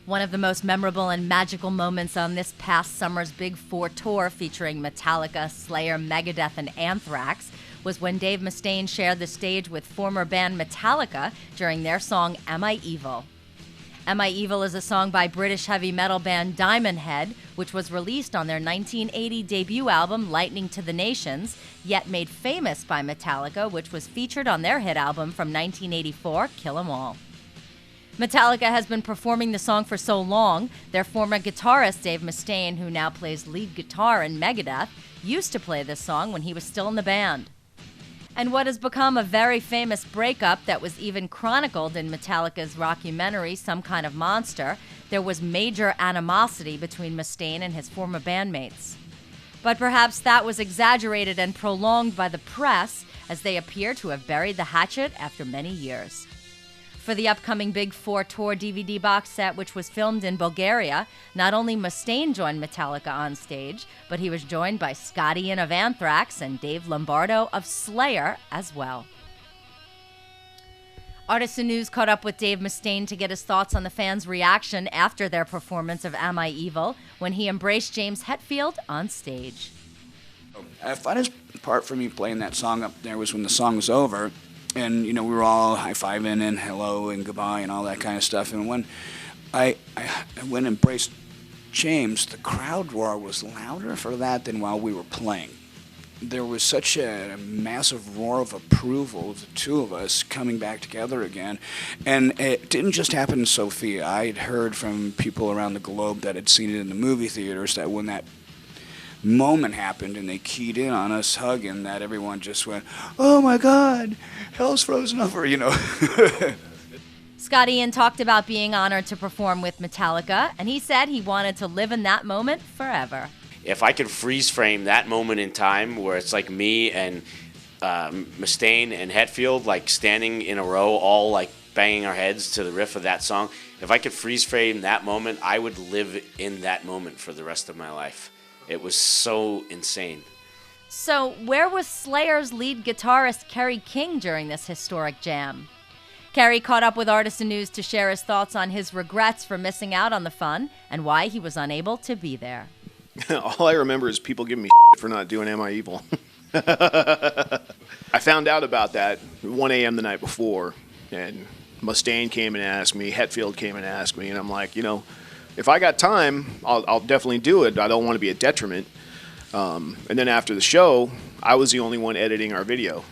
One of the most memorable and magical moments on this past summer's Big Four tour, featuring Metallica, Slayer, Megadeth, and Anthrax, was when Dave Mustaine shared the stage with former band Metallica during their song Am I Evil? Am I Evil is a song by British heavy metal band Diamond Head, which was released on their 1980 debut album Lightning to the Nations, yet made famous by Metallica, which was featured on their hit album from 1984, Kill 'Em All. Metallica has been performing the song for so long, their former guitarist Dave Mustaine, who now plays lead guitar in Megadeth, used to play this song when he was still in the band. And what has become a very famous breakup that was even chronicled in Metallica's rockumentary Some Kind of Monster, there was major animosity between Mustaine and his former bandmates. But perhaps that was exaggerated and prolonged by the press, as they appear to have buried the hatchet after many years. For the upcoming Big Four tour DVD box set, which was filmed in Bulgaria, not only Mustaine joined Metallica on stage, but he was joined by Scott Ian of Anthrax and Dave Lombardo of Slayer as well. Artisan News caught up with Dave Mustaine to get his thoughts on the fans' reaction after their performance of Am I Evil, when he embraced James Hetfield on stage. The funnest part for me playing that song up there was when the song was over. And, we were all high-fiving and hello and goodbye and all that kind of stuff. And when I went and embraced James, the crowd roar was louder for that than while we were playing. There was such a massive roar of approval of the two of us coming back together again. And it didn't just happen in Sofia. I had heard from people around the globe that had seen it in the movie theaters that when that moment happened and they keyed in on us hugging, that everyone just went, "Oh my God, hell's frozen over," Scott Ian talked about being honored to perform with Metallica, and he said he wanted to live in that moment forever. If I could freeze frame that moment in time where it's like me and Mustaine and Hetfield like standing in a row, all like banging our heads to the riff of that song, if I could freeze frame that moment, I would live in that moment for the rest of my life. It was so insane. So, where was Slayer's lead guitarist Kerry King during this historic jam? Kerry caught up with Artisan News to share his thoughts on his regrets for missing out on the fun and why he was unable to be there. All I remember is people giving me for not doing Am I Evil? I found out about that 1 a.m. the night before, and Mustaine came and asked me, Hetfield came and asked me, and I'm like, if I got time, I'll definitely do it. I don't want to be a detriment. And then after the show, I was the only one editing our video.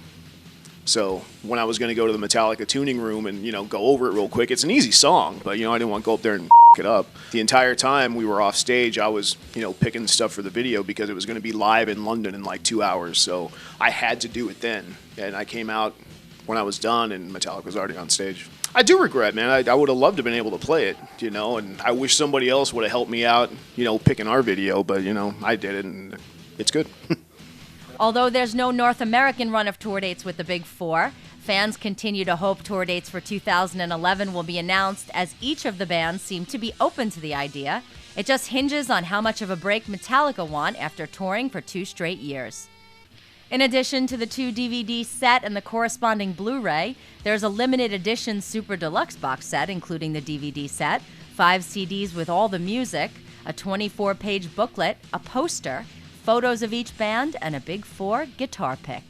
So when I was going to go to the Metallica tuning room and, go over it real quick, it's an easy song, but, I didn't want to go up there and it up. The entire time we were off stage, I was, picking stuff for the video because it was going to be live in London in like 2 hours. So I had to do it then. And I came out when I was done and Metallica was already on stage. I do regret, man. I would have loved to have been able to play it, and I wish somebody else would have helped me out, picking our video, but, I did it, and it's good. Although there's no North American run of tour dates with the Big Four, fans continue to hope tour dates for 2011 will be announced, as each of the bands seem to be open to the idea. It just hinges on how much of a break Metallica want after touring for 2 straight years. In addition to the 2 DVD set and the corresponding Blu-ray, there's a limited edition Super Deluxe box set, including the DVD set, 5 CDs with all the music, a 24-page booklet, a poster, photos of each band, and a Big Four guitar pick.